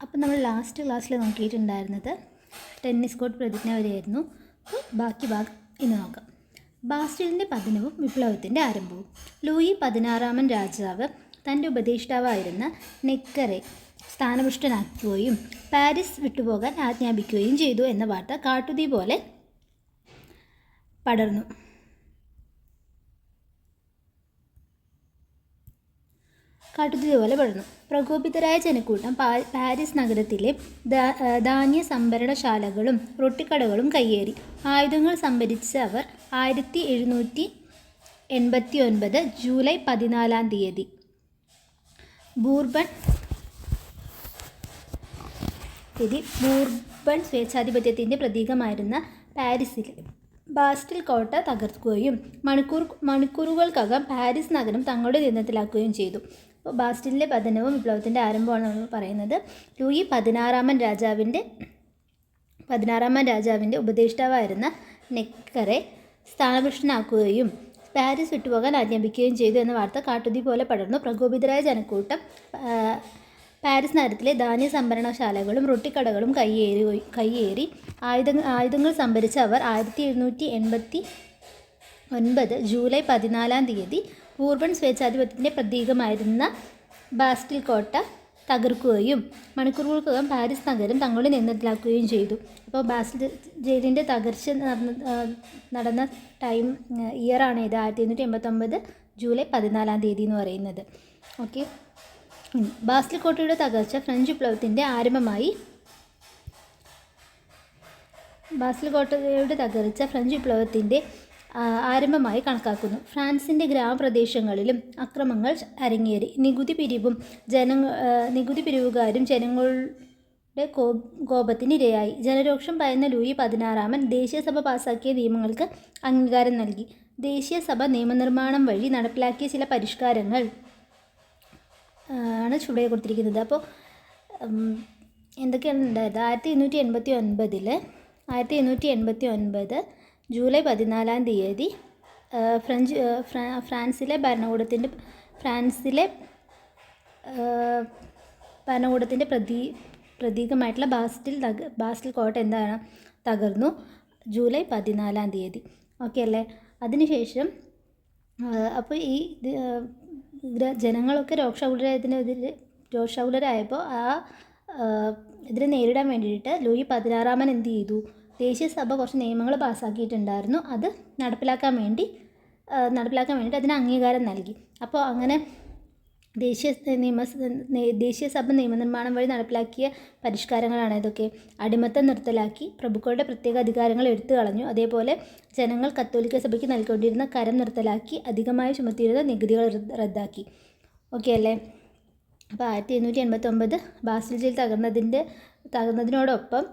അപ്പം നമ്മൾ ലാസ്റ്റ് ക്ലാസ്സിൽ നോക്കിയിട്ടുണ്ടായിരുന്നത് ടെന്നീസ് കോർട്ട് പ്രതിജ്ഞ വരെയായിരുന്നു. അപ്പോൾ ബാക്കി ഭാഗം ഇന്ന് നോക്കാം. ബാസ്റ്റിലിൻ്റെ പതനവും വിപ്ലവത്തിൻ്റെ ആരംഭവും. ലൂയി 16 രാജാവ് തൻ്റെ ഉപദേഷ്ടാവായിരുന്ന നെക്കറെ സ്ഥാനഭ്രഷ്ടനാക്കുകയും പാരീസ് വിട്ടുപോകാൻ ആജ്ഞാപിക്കുകയും ചെയ്തു എന്ന വാർത്ത കാട്ടുതീ പോലെ പടർന്നു. പ്രകോപിതരായ ജനക്കൂട്ടം പാരീസ് നഗരത്തിലെ ധാന്യ സംഭരണശാലകളും റൊട്ടിക്കടകളും കയ്യേറി. ആയുധങ്ങൾ സംഭരിച്ച അവർ 1789 ജൂലൈ 14 ബൂർബൺ സ്വേച്ഛാധിപത്യത്തിൻ്റെ പ്രതീകമായിരുന്ന പാരീസിലെ ബാസ്റ്റിൽ കോട്ട തകർക്കുകയും മണിക്കൂറുകൾക്കകം പാരീസ് നഗരം തങ്ങളുടെ നിയന്ത്രണത്തിലാക്കുകയും ചെയ്തു. അപ്പോൾ ബാസ്റ്റിലിൻ്റെ പതനവും വിപ്ലവത്തിൻ്റെ ആരംഭമാണ് നമ്മൾ പറയുന്നത്. ലൂയി 16 രാജാവിൻ്റെ ഉപദേഷ്ടാവായിരുന്ന നെക്കറെ സ്ഥാനഭ്രഷ്ടനാക്കുകയും പാരീസ് വിട്ടുപോകാൻ ആജ്ഞാപിക്കുകയും ചെയ്തു എന്ന വാർത്ത കാട്ടുതീ പോലെ പടർന്നു. പ്രകോപിതരായ ജനക്കൂട്ടം പാരീസ് നഗരത്തിലെ ധാന്യ സംഭരണശാലകളും റൊട്ടിക്കടകളും കയ്യേറി. ആയുധങ്ങൾ സംഭരിച്ച അവർ 1789 ജൂലൈ 14 ബൂർബൺ സ്വേച്ഛാധിപത്യത്തിൻ്റെ പ്രതീകമായിരുന്ന ബാസ്റ്റിൽ കോട്ട തകർക്കുകയും മണിക്കൂറുകൾക്കകം പാരീസ് നഗരം തങ്ങളുടെ നിയന്ത്രണത്തിലാക്കുകയും ചെയ്തു. അപ്പോൾ ബാസ്റ്റിൽ ജയിലിൻ്റെ തകർച്ച നടന്ന ഇയറാണ് ഇത് 1789 ജൂലൈ 14 എന്ന് പറയുന്നത്. ഓക്കെ, ബാസ്റ്റിൽ കോട്ടയുടെ തകർച്ച ഫ്രഞ്ച് വിപ്ലവത്തിൻ്റെ ആരംഭമായി. ആരംഭമായി കണക്കാക്കുന്നു. ഫ്രാൻസിൻ്റെ ഗ്രാമപ്രദേശങ്ങളിലും അക്രമങ്ങൾ അരങ്ങേറി. നികുതി പിരിവുകാരും ജനങ്ങളുടെ കോപത്തിനിരയായി. ജനരോക്ഷം ഭയന്ന ലൂയി 16 ദേശീയസഭ പാസാക്കിയ നിയമങ്ങൾക്ക് അംഗീകാരം നൽകി. ദേശീയസഭ നിയമനിർമ്മാണം വഴി നടപ്പിലാക്കിയ ചില പരിഷ്കാരങ്ങൾ ആണ് ചുവടെ കൊടുത്തിരിക്കുന്നത്. അപ്പോൾ എന്തൊക്കെയാണ് ഉണ്ടായത്? 1789 ജൂലൈ 14 ഫ്രാൻസിലെ ഭരണകൂടത്തിൻ്റെ പ്രതീകമായിട്ടുള്ള ബാസ്റ്റിൽ കോട്ട തകർന്നു ജൂലൈ 14. ഓക്കെ അല്ലേ? അതിനുശേഷം അപ്പോൾ ഈ ജനങ്ങളൊക്കെ രോഷാകുലരായപ്പോൾ ഇതിനെ നേരിടാൻ വേണ്ടിയിട്ട് ലൂയി 16 എന്ത് ചെയ്തു? ദേശീയസഭ കുറച്ച് നിയമങ്ങൾ പാസ്സാക്കിയിട്ടുണ്ടായിരുന്നു. അത് നടപ്പിലാക്കാൻ വേണ്ടിയിട്ട് അതിന് അംഗീകാരം നൽകി. അപ്പോൾ അങ്ങനെ ദേശീയസഭ നിയമനിർമ്മാണം വഴി നടപ്പിലാക്കിയ പരിഷ്കാരങ്ങളാണ് ഇതൊക്കെ. അടിമത്തം നിർത്തലാക്കി. പ്രഭുക്കളുടെ പ്രത്യേക അധികാരങ്ങൾ എടുത്തു കളഞ്ഞു. അതേപോലെ ജനങ്ങൾ കത്തോലിക്ക സഭയ്ക്ക് നൽകിക്കൊണ്ടിരുന്ന കരം നിർത്തലാക്കി. അധികമായി ചുമത്തിയിരുന്ന നികുതികൾ റദ്ദാക്കി. ഓക്കെ അല്ലേ? അപ്പോൾ 1789 ബാസ്റ്റിൽ ജയിൽ തകർന്നതിനോടൊപ്പം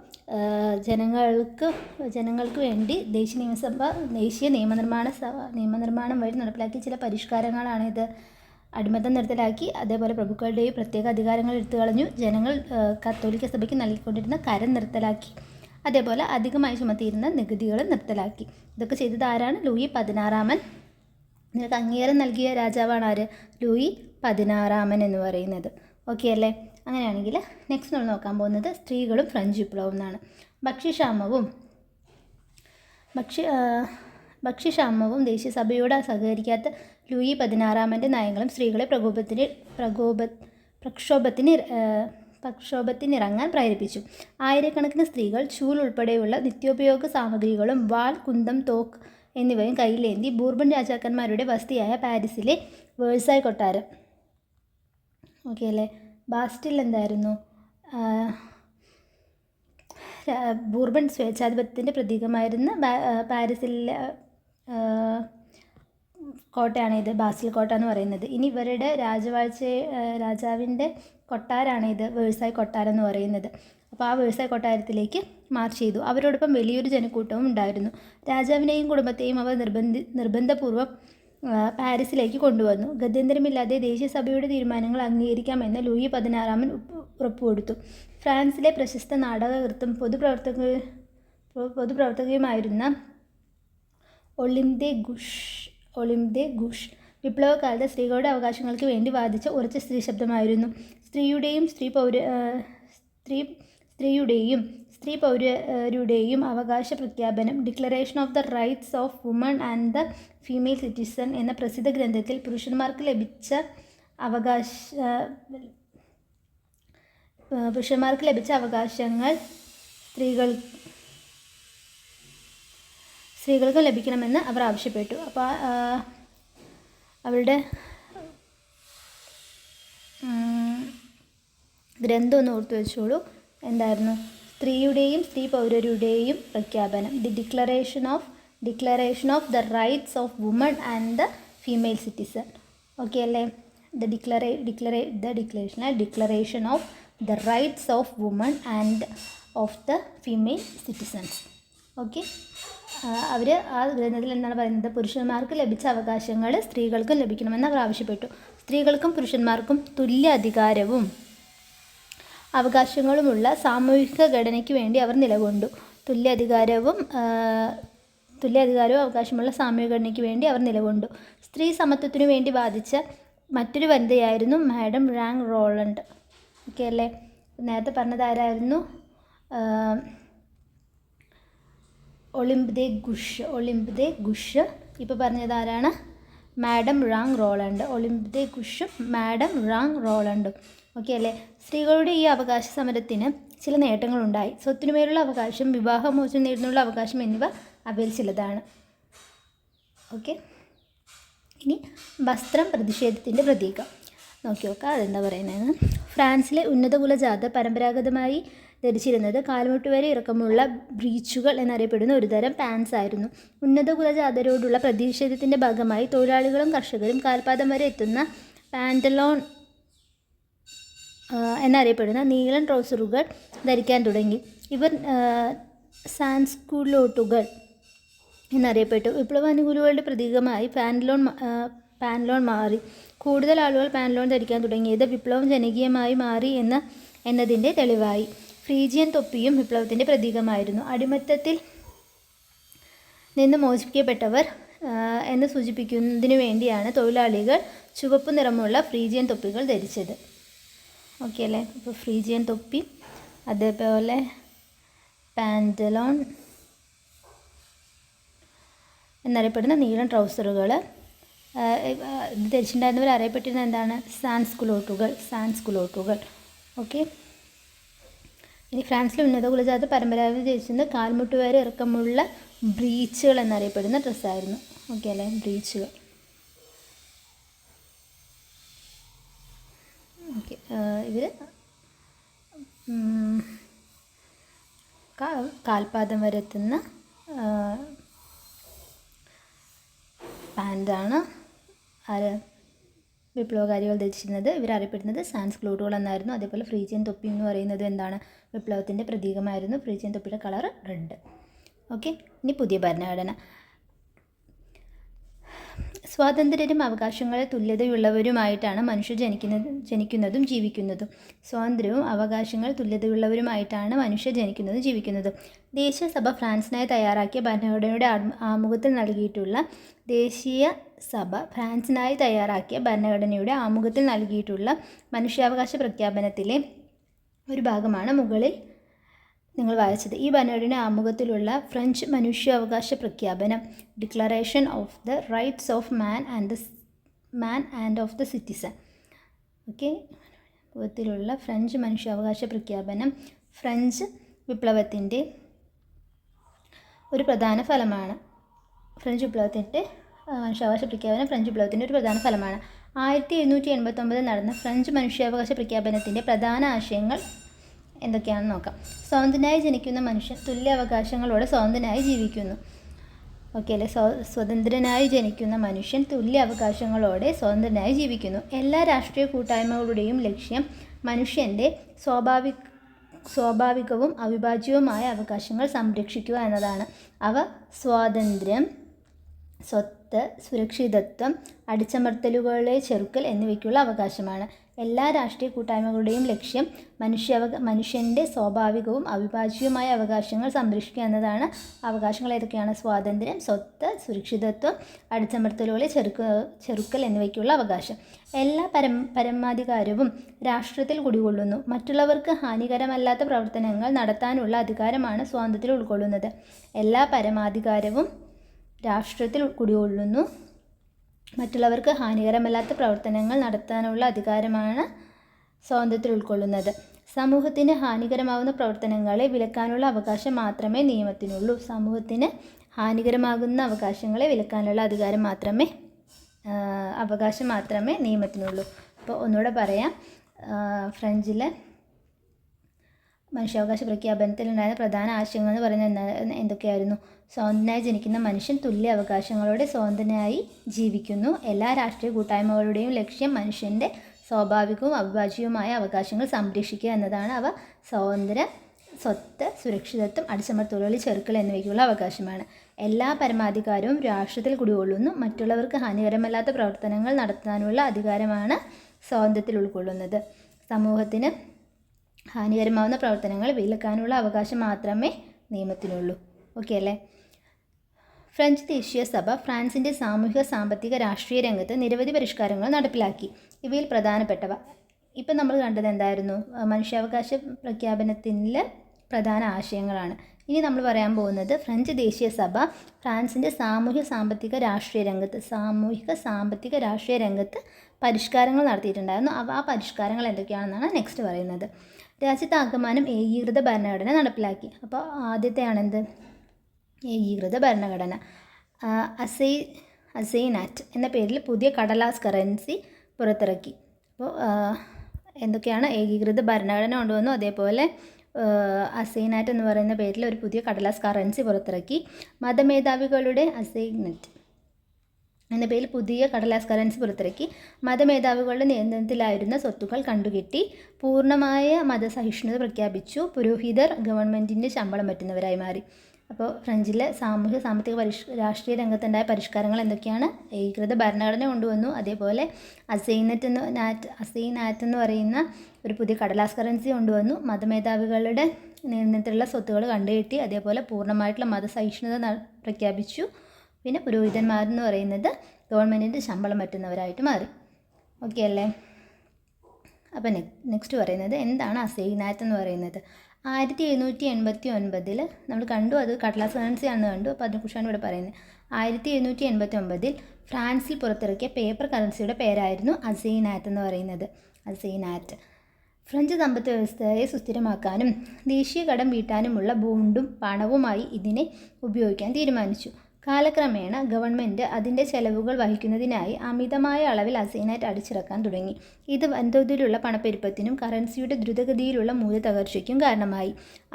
ജനങ്ങൾക്ക് വേണ്ടി ദേശീയ നിയമനിർമ്മാണം വഴി നടപ്പിലാക്കിയ ചില പരിഷ്കാരങ്ങളാണിത്. അടിമത്തം നിർത്തലാക്കി. അതേപോലെ പ്രഭുക്കളുടെയും പ്രത്യേക അധികാരങ്ങൾ എടുത്തു കളഞ്ഞു. ജനങ്ങൾ കത്തോലിക്ക സഭയ്ക്ക് നൽകിക്കൊണ്ടിരുന്ന കരം നിർത്തലാക്കി. അതേപോലെ അധികമായി ചുമത്തിയിരുന്ന നികുതികൾ നിർത്തലാക്കി. ഇതൊക്കെ ചെയ്തത് ആരാണ്? ലൂയി 16. ഇതിനൊക്കെ അംഗീകാരം നൽകിയ രാജാവാണ് ആര്? ലൂയി 16 എന്ന് പറയുന്നത്. ഓക്കെ അല്ലേ? അങ്ങനെയാണെങ്കിൽ നെക്സ്റ്റ് നമ്മൾ നോക്കാൻ പോകുന്നത് സ്ത്രീകളും ഫ്രഞ്ച് വിപ്ലവവും എന്നാണ്. ഭക്ഷ്യക്ഷാമവും ദേശീയസഭയോട് സഹകരിക്കാത്ത ലൂയി 16 നയങ്ങളും സ്ത്രീകളെ പ്രക്ഷോഭത്തിനിറങ്ങാൻ പ്രേരിപ്പിച്ചു. ആയിരക്കണക്കിന് സ്ത്രീകൾ ചൂൽ ഉൾപ്പെടെയുള്ള നിത്യോപയോഗ സാമഗ്രികളും വാൾ, കുന്തം, തോക്ക് എന്നിവയും കയ്യിലേന്തി ബൂർബൺ രാജാക്കന്മാരുടെ വസതിയായ പാരീസിലെ വേഴ്സായ് കൊട്ടാരം. ഓക്കെ അല്ലേ? ബാസ്റ്റിൽ എന്തായിരുന്നു? ബൂർബൺ സ്വേച്ഛാധിപത്യത്തിൻ്റെ പ്രതീകമായിരുന്ന പാരീസിലെ കോട്ടയാണിത്, ബാസ്റ്റിൽ കോട്ട എന്ന് പറയുന്നത്. ഇനി ഇവരുടെ രാജാവിൻ്റെ കൊട്ടാരമാണിത്, വേഴ്സായ് കൊട്ടാരം എന്ന് പറയുന്നത്. അപ്പോൾ ആ വേഴ്സായ് കൊട്ടാരത്തിലേക്ക് മാർച്ച് ചെയ്തു. അവരോടൊപ്പം വലിയൊരു ജനക്കൂട്ടവും ഉണ്ടായിരുന്നു. രാജാവിനെയും കുടുംബത്തെയും അവർ നിർബന്ധപൂർവ്വം പാരീസിലേക്ക് കൊണ്ടുവന്നു. ഗത്യന്തരമില്ലാതെ ദേശീയസഭയുടെ തീരുമാനങ്ങൾ അംഗീകരിക്കാമെന്ന് ലൂയി 16 ഉറപ്പുകൊടുത്തു. ഫ്രാൻസിലെ പ്രശസ്ത നാടകകൃത്തും പൊതുപ്രവർത്തകയുമായിരുന്ന ഒളിംപ് ദെ ഗുഷ് വിപ്ലവകാലത്ത് സ്ത്രീകളുടെ അവകാശങ്ങൾക്ക് വേണ്ടി വാദിച്ച ഉറച്ച സ്ത്രീ ശബ്ദമായിരുന്നു. സ്ത്രീയുടെയും സ്ത്രീ പൗരരുടെയും അവകാശ പ്രഖ്യാപനം, declaration of the rights of woman and the female citizen എന്ന പ്രസിദ്ധ ഗ്രന്ഥത്തിൽ പുരുഷന്മാർക്ക് ലഭിച്ച അവകാശങ്ങൾ സ്ത്രീകൾക്കും ലഭിക്കണമെന്ന് അവർ ആവശ്യപ്പെട്ടു. അപ്പോൾ അവരുടെ ഗ്രന്ഥം ഒന്ന് ഓർത്തു വെച്ചോളൂ. എന്തായിരുന്നു? സ്ത്രീയുടെയും സ്ത്രീ പൗരരുടെയും പ്രഖ്യാപനം, the declaration of the rights of woman and the female citizen. Okay അല്ലേ? Declaration of the rights of woman and of the female citizens. Okay, അവർ ആ ഗ്രന്ഥത്തിൽ എന്താണ് പറയുന്നത്? പുരുഷന്മാർക്ക് ലഭിച്ച അവകാശങ്ങൾ സ്ത്രീകൾക്കും ലഭിക്കണമെന്ന് അവർ ആവശ്യപ്പെട്ടു. സ്ത്രീകൾക്കും പുരുഷന്മാർക്കും തുല്യ അധികാരവും അവകാശങ്ങളുമുള്ള സാമൂഹിക ഘടനയ്ക്ക് വേണ്ടി അവർ നിലകൊണ്ടു. തുല്യ അധികാരവും അവകാശമുള്ള സാമൂഹിക ഘടനയ്ക്ക് വേണ്ടി അവർ നിലകൊണ്ടു. സ്ത്രീ സമത്വത്തിനു വേണ്ടി വാദിച്ച മറ്റൊരു വനിതയായിരുന്നു മാഡം റാങ് റോളണ്ട്. ഓക്കെ അല്ലേ? നേരത്തെ പറഞ്ഞത് ആരായിരുന്നു? ഒളിമ്പ് ദേ ഗുഷ്. ഇപ്പോൾ പറഞ്ഞത് ആരാണ്? മാഡം റാങ് റോളണ്ട്. ഒളിമ്പ് ദേ ഗുഷും മാഡം റാങ് റോളണ്ടും. ഓക്കെ അല്ലേ? സ്ത്രീകളുടെ ഈ അവകാശ സമരത്തിന് ചില നേട്ടങ്ങളുണ്ടായി. സ്വത്തിനുമേലുള്ള അവകാശം, വിവാഹമോചനം നേടുന്നതിനുള്ള അവകാശം എന്നിവ അവയിൽ ചിലതാണ്. ഓക്കെ, ഇനി വസ്ത്രം പ്രതിഷേധത്തിൻ്റെ പ്രതീകം നോക്കി നോക്കാം. അതെന്താ പറയുന്നത്? ഫ്രാൻസിലെ ഉന്നതകുല ജാതർ പരമ്പരാഗതമായി ധരിച്ചിരുന്നത് കാൽമുട്ട് വരെ ഇറക്കമുള്ള ബ്രീച്ചുകൾ എന്നറിയപ്പെടുന്ന ഒരുതരം പാൻസ് ആയിരുന്നു. ഉന്നതകുല ജാതരോടുള്ള പ്രതിഷേധത്തിൻ്റെ ഭാഗമായി തൊഴിലാളികളും കർഷകരും കാൽപാദം വരെ എത്തുന്ന പാൻറ്റലോൺ എന്നറിയപ്പെടുന്ന നീളൻ ട്രൗസറുകൾ ധരിക്കാൻ തുടങ്ങി. ഇവർ സാൻസ്കുലോട്ടുകൾ എന്നറിയപ്പെട്ടു. വിപ്ലവാനുകൂലികളുടെ പ്രതീകമായി പാൻലോൺ മാറി. കൂടുതൽ ആളുകൾ പാൻലോൺ ധരിക്കാൻ തുടങ്ങിയത് വിപ്ലവം ജനകീയമായി മാറി എന്നതിൻ്റെ തെളിവായി. ഫ്രീജിയൻ തൊപ്പിയും വിപ്ലവത്തിൻ്റെ പ്രതീകമായിരുന്നു. അടിമത്തത്തിൽ നിന്ന് മോചിപ്പിക്കപ്പെട്ടവർ എന്ന് സൂചിപ്പിക്കുന്നതിനു വേണ്ടിയാണ് തൊഴിലാളികൾ ചുവപ്പ് നിറമുള്ള ഫ്രീജിയൻ തൊപ്പികൾ ധരിച്ചത്. ഓക്കെ അല്ലേ? അപ്പോൾ ഫ്രീജിയൻ തൊപ്പി, അതേപോലെ പാൻറ്റലോൺ എന്നറിയപ്പെടുന്ന നീളൻ ട്രൗസറുകൾ ധരിച്ചിട്ടുണ്ടായിരുന്നവർ അറിയപ്പെട്ടിരുന്ന എന്താണ്? സാൻസ്കുലോട്ടുകൾ. ഓക്കെ, ഇനി ഫ്രാൻസിലെ ഉന്നതകുല ജാതർ പരമ്പരാഗത ധരിച്ചിരുന്നത് കാൽമുട്ട് വരെ ഇറക്കമുള്ള ബ്രീച്ചുകൾ എന്നറിയപ്പെടുന്ന ഡ്രസ്സായിരുന്നു. ഓക്കെ അല്ലേ? ബ്രീച്ചുകൾ. ഓക്കെ, ഇവർ കാൽപാദം വരെ എത്തുന്ന പാൻറ്റാണ് വിപ്ലവകാരികൾ ധരിച്ചിരുന്നത്. ഇവരറിയപ്പെടുന്നത് സാൻസ്കുലോട്ടുകൾ എന്നായിരുന്നു. അതേപോലെ ഫ്രീജിയൻ തൊപ്പി എന്ന് പറയുന്നത് എന്താണ്? വിപ്ലവത്തിൻ്റെ പ്രതീകമായിരുന്നു. ഫ്രീജിയൻ തൊപ്പിയുടെ കളർ റെഡ്. ഓക്കെ, ഇനി പുതിയ ഭരണഘടന. സ്വാതന്ത്ര്യരും അവകാശങ്ങളെ തുല്യതയുള്ളവരുമായിട്ടാണ് മനുഷ്യർ ജനിക്കുന്നതും ജീവിക്കുന്നതും. സ്വാതന്ത്ര്യവും അവകാശങ്ങൾ തുല്യതയുള്ളവരുമായിട്ടാണ് മനുഷ്യർ ജനിക്കുന്നതും ജീവിക്കുന്നതും. ദേശീയസഭ ഫ്രാൻസിനായി തയ്യാറാക്കിയ ഭരണഘടനയുടെ ആമുഖത്തിൽ നൽകിയിട്ടുള്ള മനുഷ്യാവകാശ പ്രഖ്യാപനത്തിലെ ഒരു ഭാഗമാണ് മുകളിൽ നിങ്ങൾ വായിച്ചത്. ഈ ഭരണഘടനയുടെ ആമുഖത്തിലുള്ള ഫ്രഞ്ച് മനുഷ്യാവകാശ പ്രഖ്യാപനം, declaration of the rights of man and of the citizen. Okay, ആമുഖത്തിലുള്ള ഫ്രഞ്ച് മനുഷ്യാവകാശ പ്രഖ്യാപനം ഫ്രഞ്ച് വിപ്ലവത്തിൻ്റെ ഒരു പ്രധാന ഫലമാണ്. മനുഷ്യാവകാശ പ്രഖ്യാപനം ഫ്രഞ്ച് വിപ്ലവത്തിൻ്റെ ഒരു പ്രധാന ഫലമാണ്. 1789 നടന്ന ഫ്രഞ്ച് മനുഷ്യാവകാശ പ്രഖ്യാപനത്തിൻ്റെ പ്രധാന ആശയങ്ങൾ എന്തൊക്കെയാണെന്ന് നോക്കാം. സ്വതന്ത്രനായി ജനിക്കുന്ന മനുഷ്യൻ തുല്യ അവകാശങ്ങളോടെ സ്വതന്ത്രനായി ജീവിക്കുന്നു. ഓക്കെ അല്ലേ? സ്വതന്ത്രനായി ജനിക്കുന്ന മനുഷ്യൻ തുല്യ അവകാശങ്ങളോടെ സ്വതന്ത്രനായി ജീവിക്കുന്നു. എല്ലാ രാഷ്ട്രീയ കൂട്ടായ്മകളുടെയും ലക്ഷ്യം മനുഷ്യൻ്റെ സ്വാഭാവികവും അവിഭാജ്യവുമായ അവകാശങ്ങൾ സംരക്ഷിക്കുക എന്നതാണ്. അവ സ്വാതന്ത്ര്യം, സ്വത്ത്, സുരക്ഷിതത്വം, അടിച്ചമർത്തലുകളെ ചെറുക്കൽ എന്നിവയ്ക്കുള്ള അവകാശമാണ്. എല്ലാ രാഷ്ട്രീയ കൂട്ടായ്മകളുടെയും ലക്ഷ്യം മനുഷ്യൻ്റെ സ്വാഭാവികവും അവിഭാജ്യവുമായ അവകാശങ്ങൾ സംരക്ഷിക്കുക എന്നതാണ്. അവകാശങ്ങൾ ഏതൊക്കെയാണ്? സ്വാതന്ത്ര്യം, സ്വത്ത്, സുരക്ഷിതത്വം, അടിച്ചമർത്തലുകളെ ചെറുക്കൽ എന്നിവയ്ക്കുള്ള അവകാശം. എല്ലാ പരമാധികാരവും രാഷ്ട്രത്തിൽ കുടികൊള്ളുന്നു. മറ്റുള്ളവർക്ക് ഹാനികരമല്ലാത്ത പ്രവർത്തനങ്ങൾ നടത്താനുള്ള അധികാരമാണ് സ്വാതന്ത്ര്യത്തിൽ ഉൾക്കൊള്ളുന്നത്. എല്ലാ പരമാധികാരവും രാഷ്ട്രത്തിൽ കുടികൊള്ളുന്നു. മറ്റുള്ളവർക്ക് ഹാനികരമല്ലാത്ത പ്രവർത്തനങ്ങൾ നടത്താനുള്ള അധികാരമാണ് സ്വാതന്ത്ര്യത്തിൽ ഉൾക്കൊള്ളുന്നത്. സമൂഹത്തിന് ഹാനികരമാകുന്ന പ്രവർത്തനങ്ങളെ വിലക്കാനുള്ള അവകാശം മാത്രമേ നിയമത്തിനുള്ളൂ. സമൂഹത്തിന് ഹാനികരമാകുന്ന അവകാശങ്ങളെ വിലക്കാനുള്ള അവകാശം മാത്രമേ നിയമത്തിനുള്ളൂ. അപ്പോൾ ഒന്നുകൂടെ പറയാം. ഫ്രഞ്ചിലെ മനുഷ്യാവകാശ പ്രഖ്യാപനത്തിലുണ്ടായിരുന്ന പ്രധാന ആശയങ്ങൾ എന്ന് പറയുന്നത് എന്തൊക്കെയായിരുന്നു? സ്വതന്ത്രനായി ജനിക്കുന്ന മനുഷ്യൻ തുല്യ അവകാശങ്ങളോടെ സ്വതന്ത്രനായി ജീവിക്കുന്നു. എല്ലാ രാഷ്ട്രീയ കൂട്ടായ്മകളുടെയും ലക്ഷ്യം മനുഷ്യൻ്റെ സ്വാഭാവികവും അവിഭാജ്യവുമായ അവകാശങ്ങൾ സംരക്ഷിക്കുക എന്നതാണ്. അവ സ്വാതന്ത്ര്യം, സ്വത്ത്, സുരക്ഷിതത്വം, അടിച്ചമർത്തലുകളിൽ ചെറുക്കൽ എന്നിവയ്ക്കുള്ള അവകാശമാണ്. എല്ലാ പരമാധികാരവും രാഷ്ട്രത്തിൽ കുടികൊള്ളുന്നു. മറ്റുള്ളവർക്ക് ഹാനികരമല്ലാത്ത പ്രവർത്തനങ്ങൾ നടത്താനുള്ള അധികാരമാണ് സ്വാതന്ത്ര്യത്തിൽ ഉൾക്കൊള്ളുന്നത്. സമൂഹത്തിന് ഹാനികരമാവുന്ന പ്രവർത്തനങ്ങൾ വിലക്കാനുള്ള അവകാശം മാത്രമേ നിയമത്തിനുള്ളൂ. ഓക്കെ അല്ലേ? ഫ്രഞ്ച് ദേശീയ സഭ ഫ്രാൻസിൻ്റെ സാമൂഹിക, സാമ്പത്തിക, രാഷ്ട്രീയ രംഗത്ത് നിരവധി പരിഷ്കാരങ്ങൾ നടപ്പിലാക്കി. ഇവയിൽ പ്രധാനപ്പെട്ടവ ഇപ്പം നമ്മൾ കണ്ടത് എന്തായിരുന്നു? മനുഷ്യാവകാശ പ്രഖ്യാപനത്തിലെ പ്രധാന ആശയങ്ങളാണ്. ഇനി നമ്മൾ പറയാൻ പോകുന്നത് ഫ്രഞ്ച് ദേശീയ സഭ ഫ്രാൻസിൻ്റെ സാമൂഹിക, സാമ്പത്തിക, രാഷ്ട്രീയ രംഗത്ത് പരിഷ്കാരങ്ങൾ നടത്തിയിട്ടുണ്ടായിരുന്നു. ആ പരിഷ്കാരങ്ങൾ എന്തൊക്കെയാണെന്നാണ് നെക്സ്റ്റ് പറയുന്നത്. രാജ്യത്താകമാനം ഏകീകൃത ഭരണഘടന നടപ്പിലാക്കി. അപ്പോൾ ആദ്യത്തെയാണെന്ത്? ഏകീകൃത ഭരണഘടന. അസൈനാറ്റ് എന്ന പേരിൽ പുതിയ കടലാസ് കറൻസി പുറത്തിറക്കി. അപ്പോൾ എന്തൊക്കെയാണ്? ഏകീകൃത ഭരണഘടന കൊണ്ടുവന്നു. അതേപോലെ അസൈനാറ്റ് എന്ന് പറയുന്ന പേരിൽ ഒരു പുതിയ കടലാസ് കറൻസി പുറത്തിറക്കി. മതമേധാവികളുടെ അസൈനറ്റ് എന്ന പേരിൽ പുതിയ കടലാസ് കറൻസി പുറത്തിറക്കി. മതമേധാവികളുടെ നിയന്ത്രണത്തിലായിരുന്ന സ്വത്തുക്കൾ കണ്ടുകെട്ടി. പൂർണ്ണമായ മതസഹിഷ്ണുത പ്രഖ്യാപിച്ചു. പുരോഹിതർ ഗവൺമെൻറ്റിൻ്റെ ശമ്പളം പറ്റുന്നവരായി മാറി. അപ്പോൾ ഫ്രഞ്ചിലെ സാമൂഹ്യ, സാമ്പത്തിക, രാഷ്ട്രീയ രംഗത്തുണ്ടായ പരിഷ്കാരങ്ങൾ എന്തൊക്കെയാണ്? ഏകീകൃത ഭരണഘടന കൊണ്ടുവന്നു. അതേപോലെ അസൈനാറ്റ് എന്ന് പറയുന്ന ഒരു പുതിയ കടലാസ് കറൻസി കൊണ്ടുവന്നു. മതമേധാവികളുടെ നിയന്ത്രണത്തിലുള്ള സ്വത്തുകൾ കണ്ടുകെട്ടി. അതേപോലെ പൂർണ്ണമായിട്ടുള്ള മതസഹിഷ്ണുത പ്രഖ്യാപിച്ചു. പിന്നെ പുരോഹിതന്മാരെന്ന് പറയുന്നത് ഗവൺമെൻറ്റിൻ്റെ ശമ്പളം പറ്റുന്നവരായിട്ട് മാറി. ഓക്കെ അല്ലേ? അപ്പോൾ നെക്സ്റ്റ് പറയുന്നത് എന്താണ് അസൈനാറ്റ് എന്ന് പറയുന്നത്? 1789 നമ്മൾ കണ്ടു, അത് കടലാസ് കറൻസിയാണെന്ന് കണ്ടു. അപ്പോൾ അതിനെക്കുറിച്ചാണ് ഇവിടെ പറയുന്നത്. 1789 ഫ്രാൻസിൽ പുറത്തിറക്കിയ പേപ്പർ കറൻസിയുടെ പേരായിരുന്നു അസൈനാറ്റ് എന്ന് പറയുന്നത്. അസൈനാറ്റ് ഫ്രഞ്ച് സമ്പദ് വ്യവസ്ഥയെ സുസ്ഥിരമാക്കാനും ദേശീയ കടം വീട്ടാനുമുള്ള ബോണ്ടും പണവുമായി ഇതിനെ ഉപയോഗിക്കാൻ തീരുമാനിച്ചു. കാലക്രമേണ ഗവൺമെൻറ് അതിൻ്റെ ചെലവുകൾ വഹിക്കുന്നതിനായി അമിതമായ അളവിൽ അസൈനാറ്റ് അടിച്ചിറക്കാൻ തുടങ്ങി. ഇത് വൻതോതിലുള്ള പണപ്പെരുപ്പത്തിനും കറൻസിയുടെ ദ്രുതഗതിയിലുള്ള മൂല്യത്തകർച്ചയ്ക്കും കാരണമായി.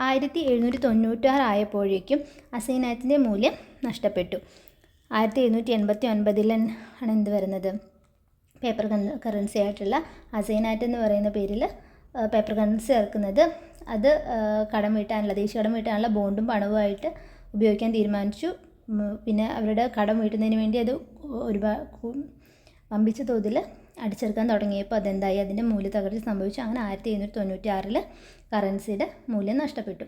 1796 ആയപ്പോഴേക്കും അസൈനാറ്റിൻ്റെ മൂല്യം നഷ്ടപ്പെട്ടു. 1789 ആണ് എന്ത് വരുന്നത്? പേപ്പർ കറൻസി ആയിട്ടുള്ള അസൈനാറ്റ് എന്ന് പറയുന്ന പേരിൽ പേപ്പർ കറൻസി ഇറക്കുന്നത്. അത് ദേശീയ കടം വീട്ടാനുള്ള ബോണ്ടും പണവുമായിട്ട് ഉപയോഗിക്കാൻ തീരുമാനിച്ചു. പിന്നെ അവരുടെ കടം വീട്ടുന്നതിന് വേണ്ടി അത് ഒരുപാട് വമ്പിച്ച തോതിൽ അടിച്ചെടുക്കാൻ തുടങ്ങിയപ്പോൾ അതെന്തായി? അതിൻ്റെ മൂല്യത്തകർച്ച സംഭവിച്ചു. അങ്ങനെ 1796 കറൻസിയുടെ മൂല്യം നഷ്ടപ്പെട്ടു.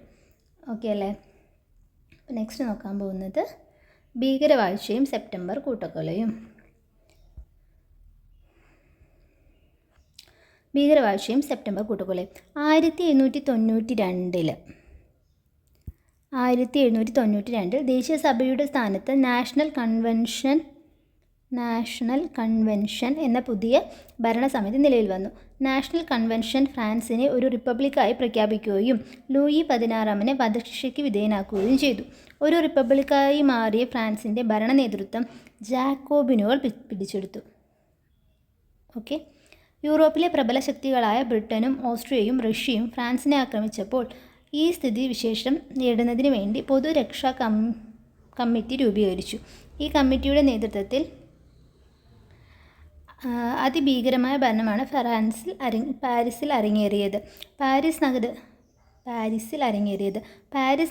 ഓക്കെ അല്ലേ? നെക്സ്റ്റ് നോക്കാൻ പോകുന്നത് ഭീകരവാഴ്ചയും സെപ്റ്റംബർ കൂട്ടക്കൊലയും. ഭീകരവാഴ്ചയും സെപ്റ്റംബർ കൂട്ടക്കൊലയും 1792 ദേശീയ സഭയുടെ സ്ഥാനത്ത് നാഷണൽ കൺവെൻഷൻ എന്ന പുതിയ ഭരണസമിതി നിലവിൽ വന്നു. നാഷണൽ കൺവെൻഷൻ ഫ്രാൻസിനെ ഒരു റിപ്പബ്ലിക്കായി പ്രഖ്യാപിക്കുകയും ലൂയി 16 വധശിക്ഷയ്ക്ക് വിധേയനാക്കുകയും ചെയ്തു. ഒരു റിപ്പബ്ലിക്കായി മാറിയ ഫ്രാൻസിൻ്റെ ഭരണ നേതൃത്വം ജാക്കോബിനുകൾ പിടിച്ചെടുത്തു. ഓക്കെ. യൂറോപ്പിലെ പ്രബല ശക്തികളായ ബ്രിട്ടനും ഓസ്ട്രിയയും റഷ്യയും ഫ്രാൻസിനെ ആക്രമിച്ചപ്പോൾ ഈ സ്ഥിതിവിശേഷം നേടുന്നതിന് വേണ്ടി പൊതുരക്ഷാ കമ്മിറ്റി രൂപീകരിച്ചു. ഈ കമ്മിറ്റിയുടെ നേതൃത്വത്തിൽ അതിഭീകരമായ ഭരണമാണ് പാരീസിൽ അരങ്ങേറിയത്. പാരീസ്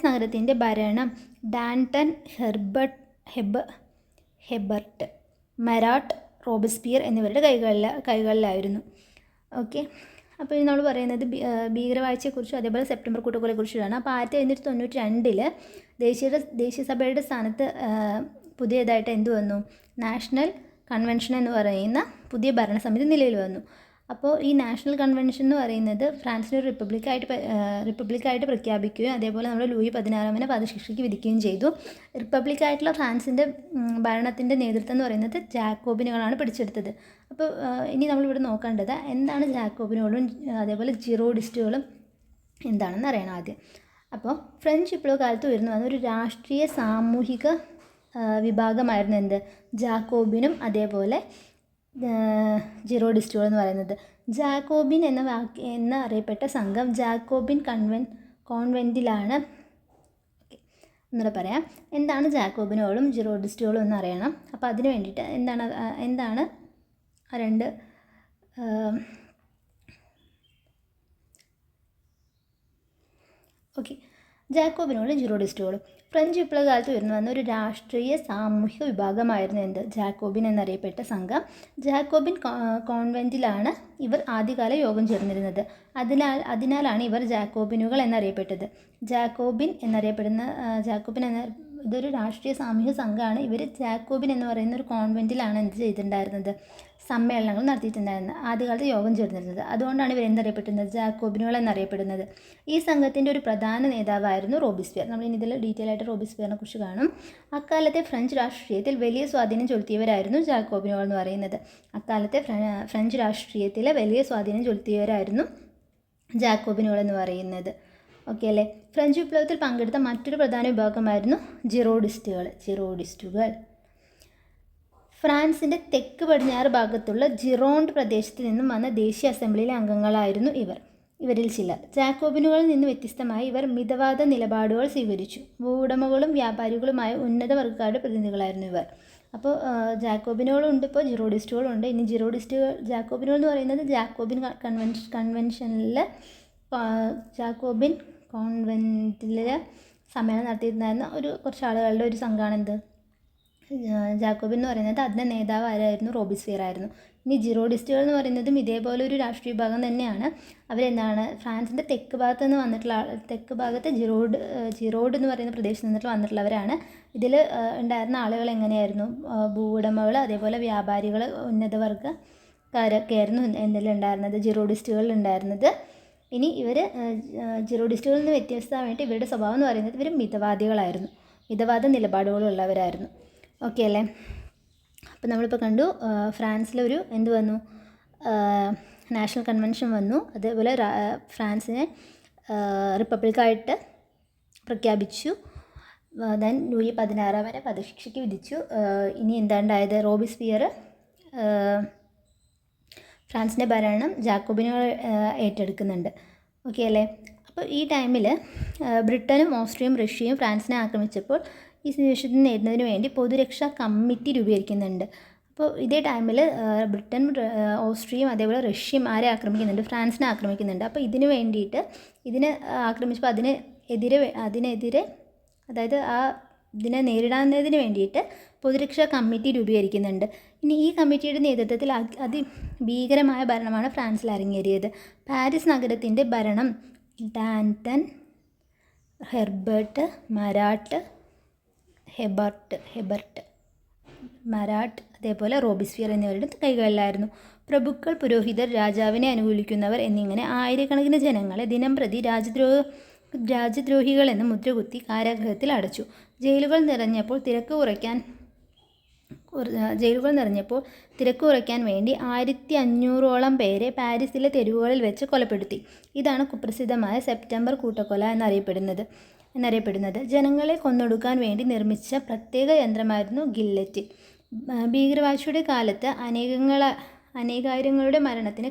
നഗരത്തിൻ്റെ ഭരണം ഡാന്റൺ, ഹെബർട്ട്, മരാട്ട്, റോബസ്പിയർ എന്നിവരുടെ കൈകളിലായിരുന്നു. ഓക്കെ. അപ്പോൾ ഇനി നമ്മൾ പറയുന്നത് ഭീകരവാഴ്ചയെക്കുറിച്ചും അതേപോലെ സെപ്റ്റംബർ കൂട്ടക്കൊലയെക്കുറിച്ചുമാണ്. അപ്പോൾ 1992 ദേശീയസഭയുടെ സ്ഥാനത്ത് പുതിയതായിട്ട് എന്ത് വന്നു? നാഷണൽ കൺവെൻഷൻ എന്ന് പറയുന്ന പുതിയ ഭരണസമിതി നിലയിൽ വന്നു. അപ്പോൾ ഈ നാഷണൽ കൺവെൻഷൻ എന്ന് പറയുന്നത് ഫ്രാൻസിനെ ഒരു റിപ്പബ്ലിക്കായിട്ട് പ്രഖ്യാപിക്കുകയും അതേപോലെ നമ്മുടെ ലൂയി 16 വധശിക്ഷയ്ക്ക് വിധിക്കുകയും ചെയ്തു. റിപ്പബ്ലിക്കായിട്ടുള്ള ഫ്രാൻസിൻ്റെ ഭരണത്തിൻ്റെ നേതൃത്വം എന്ന് പറയുന്നത് ജാക്കോബിനുകളാണ് പിടിച്ചെടുത്തത്. അപ്പോൾ ഇനി നമ്മളിവിടെ നോക്കേണ്ടത് എന്താണ് ജാക്കോബിനുകളും അതേപോലെ ജിറോഡിസ്റ്റുകളും എന്താണെന്ന് അറിയണം ആദ്യം. അപ്പോൾ ഫ്രഞ്ച് വിപ്ലവ കാലത്ത് ഉയർന്നു വന്ന ഒരു രാഷ്ട്രീയ സാമൂഹിക വിഭാഗമായിരുന്നു എന്ത്? ജാക്കോബിനും അതേപോലെ ജിറോഡിസ്റ്റുകൾ എന്ന് പറയുന്നത്. ജാക്കോബിൻ എന്ന അറിയപ്പെട്ട സംഘം ജാക്കോബിൻ കോൺവെൻറ്റിലാണ്. ഒന്നുകൂടെ പറയാം, എന്താണ് ജാക്കോബിനുകളും ജിറോഡിസ്റ്റുകളും എന്ന് അറിയണം. അപ്പോൾ അതിന് വേണ്ടിയിട്ട് എന്താണ് രണ്ട് ഓക്കെ. ജാക്കോബിനുകളും ജിറോഡിസ്റ്റുകളും ഫ്രഞ്ച് വിപ്ലവകാലത്ത് ഉയർന്നു വന്ന ഒരു രാഷ്ട്രീയ സാമൂഹിക വിഭാഗമായിരുന്നു എന്ത്? ജാക്കോബിൻ എന്നറിയപ്പെട്ട സംഘം. ജാക്കോബിൻ കോൺവെൻറ്റിലാണ് ഇവർ ആദ്യകാല യോഗം ചേർന്നിരുന്നത്. അതിനാലാണ് ഇവർ ജാക്കോബിനുകൾ എന്നറിയപ്പെട്ടത്. ജാക്കോബിൻ ഇതൊരു രാഷ്ട്രീയ സാമൂഹിക സംഘമാണ്. ഇവർ ജാക്കോബിൻ എന്ന് പറയുന്ന ഒരു കോൺവെൻറ്റിലാണ് എന്ത് ചെയ്തിട്ടുണ്ടായിരുന്നത്? സമ്മേളനങ്ങൾ നടത്തിയിട്ടുണ്ടായിരുന്നത്, ആദ്യകാലത്ത് യോഗം ചേർന്നിരുന്നത്. അതുകൊണ്ടാണ് ഇവർ എന്തറിയപ്പെടുന്നത്? ജാക്കോബിനുകൾ എന്നറിയപ്പെടുന്നത്. ഈ സംഘത്തിൻ്റെ ഒരു പ്രധാന നേതാവായിരുന്നു റോബിസ്പിയർ. നമ്മൾ ഇനി ഇതിൽ ഡീറ്റെയിൽ ആയിട്ട് റോബിസ്പിയറിനെ കുറിച്ച് കാണും. അക്കാലത്തെ ഫ്രഞ്ച് രാഷ്ട്രീയത്തിൽ വലിയ സ്വാധീനം ചെലുത്തിയവരായിരുന്നു ജാക്കോബിനുകൾ എന്ന് പറയുന്നത്. അക്കാലത്തെ ഫ്രഞ്ച് രാഷ്ട്രീയത്തിൽ വലിയ സ്വാധീനം ചെലുത്തിയവരായിരുന്നു ജാക്കോബിനുകൾ എന്ന് പറയുന്നത്. ഓക്കെ അല്ലേ? ഫ്രഞ്ച് വിപ്ലവത്തിൽ പങ്കെടുത്ത മറ്റൊരു പ്രധാന വിഭാഗമായിരുന്നു ജിറോഡിസ്റ്റുകൾ. ഫ്രാൻസിൻ്റെ തെക്ക് പടിഞ്ഞാറ് ഭാഗത്തുള്ള ജിറോണ്ട് പ്രദേശത്ത് നിന്നും വന്ന ദേശീയ അസംബ്ലിയിലെ അംഗങ്ങളായിരുന്നു ഇവരിൽ ചിലർ. ജാക്കോബിനുകളിൽ നിന്ന് വ്യത്യസ്തമായി ഇവർ മിതവാദ നിലപാടുകൾ സ്വീകരിച്ചു. ഭൂവുടമകളും വ്യാപാരികളുമായ ഉന്നത വർഗ്ഗക്കാരുടെ പ്രതിനിധികളായിരുന്നു ഇവർ. അപ്പോൾ ജാക്കോബിനുകളുണ്ട്, ഇപ്പോൾ ജിറോഡിസ്റ്റുകളുണ്ട്. ഇനി ജാക്കോബിനുകൾ എന്ന് പറയുന്നത് ജാക്കോബിൻ കൺവെൻഷനിൽ ജാക്കോബിൻ കോൺവെൻറ്റിൽ സമ്മേളനം നടത്തിയിരുന്ന കുറച്ച് ആളുകളുടെ ഒരു സംഘമാണ് എന്ത്? ജാക്കോബിൻ എന്ന് പറയുന്നത്. അതിൻ്റെ നേതാവ് ആരായിരുന്നു? റോബിസ്പിയർ ആയിരുന്നു. ഇനി ജിറോഡിസ്റ്റുകൾ എന്ന് പറയുന്നതും ഇതേപോലെ ഒരു രാഷ്ട്രീയ വിഭാഗം തന്നെയാണ്. അവരെന്താണ്? ഫ്രാൻസിൻ്റെ തെക്ക് ഭാഗത്ത് ജിറോഡ് എന്ന് പറയുന്ന പ്രദേശത്ത് നിന്നിട്ട് വന്നിട്ടുള്ളവരാണ്. ഇതിൽ ഉണ്ടായിരുന്ന ആളുകൾ എങ്ങനെയായിരുന്നു? ഭൂവുടമകൾ, അതേപോലെ വ്യാപാരികൾ, ഉന്നത വർഗ്ഗക്കാരൊക്കെ ആയിരുന്നു എന്തിലുണ്ടായിരുന്നത്? ജിറോഡിസ്റ്റുകളിൽ ഉണ്ടായിരുന്നത്. ഇനി ജിറോഡിസ്റ്റുകളിൽ നിന്ന് വ്യത്യസ്തമായിട്ട് ഇവരുടെ സ്വഭാവം എന്ന് പറയുന്നത് ഇവർ മിതവാദികളായിരുന്നു, മിതവാദ നിലപാടുകളുള്ളവരായിരുന്നു. ഓക്കെ അല്ലേ? അപ്പോൾ നമ്മളിപ്പോൾ കണ്ടു ഫ്രാൻസിലൊരു എന്ത് വന്നു? നാഷണൽ കൺവെൻഷൻ വന്നു. അതേപോലെ ഫ്രാൻസിനെ റിപ്പബ്ലിക്കായിട്ട് പ്രഖ്യാപിച്ചു. ദെൻ ലൂയി 16 വധശിക്ഷയ്ക്ക് വിധിച്ചു. ഇനി എന്താണ്ടായത്? റോബിസ്പിയർ ഫ്രാൻസിൻ്റെ ഭരണം ജാക്കോബിനുകൾ ഏറ്റെടുക്കുന്നുണ്ട്. ഓക്കെ അല്ലേ? അപ്പോൾ ഈ ടൈമിൽ ബ്രിട്ടനും ഓസ്ട്രിയയും റഷ്യയും ഫ്രാൻസിനെ ആക്രമിച്ചപ്പോൾ ഈ സ്ഥിതിവിശേഷത്തെ നേരിടുന്നതിന് വേണ്ടി പൊതുരക്ഷാ കമ്മിറ്റി രൂപീകരിക്കുന്നുണ്ട്. അപ്പോൾ ഇതേ ടൈമിൽ ബ്രിട്ടനും ഓസ്ട്രിയയും അതേപോലെ റഷ്യയും ആരെ ആക്രമിക്കുന്നുണ്ട്? ഫ്രാൻസിനെ ആക്രമിക്കുന്നുണ്ട്. അപ്പോൾ ഇതിന് വേണ്ടിയിട്ട് ആക്രമിച്ചപ്പോൾ അതിനെതിരെ അതായത് ഇതിനെ നേരിടുന്നതിന് വേണ്ടിയിട്ട് പൊതുരക്ഷാ കമ്മിറ്റി രൂപീകരിക്കുന്നുണ്ട്. ഇനി ഈ കമ്മിറ്റിയുടെ നേതൃത്വത്തിൽ അതിഭീകരമായ ഭരണമാണ് ഫ്രാൻസിൽ അരങ്ങേറിയത്. പാരീസ് നഗരത്തിൻ്റെ ഭരണം ഡാൻറ്റൺ, ഹെബർട്ട്, മരാട്ട് അതേപോലെ റോബിസ്പിയർ എന്നിവരുടെ കൈകളിലായിരുന്നു. പ്രഭുക്കൾ, പുരോഹിതർ, രാജാവിനെ അനുകൂലിക്കുന്നവർ എന്നിങ്ങനെ ആയിരക്കണക്കിന് ജനങ്ങളെ ദിനംപ്രതി രാജ്യദ്രോഹികളെന്ന് മുദ്രകുത്തി കാരാഗൃഹത്തിൽ അടച്ചു. ജയിലുകൾ നിറഞ്ഞപ്പോൾ തിരക്ക് കുറയ്ക്കാൻ വേണ്ടി 1500ഓളം പേരെ പാരീസിലെ തെരുവുകളിൽ വെച്ച് കൊലപ്പെടുത്തി. ഇതാണ് കുപ്രസിദ്ധമായ സെപ്റ്റംബർ കൂട്ടക്കൊല എന്നറിയപ്പെടുന്നത്. ജനങ്ങളെ കൊന്നൊടുക്കാൻ വേണ്ടി നിർമ്മിച്ച പ്രത്യേക യന്ത്രമായിരുന്നു ഗില്ലറ്റിൻ. ഭീകരവാഴ്ചയുടെ കാലത്ത് അനേകായിരങ്ങളുടെ മരണത്തിന്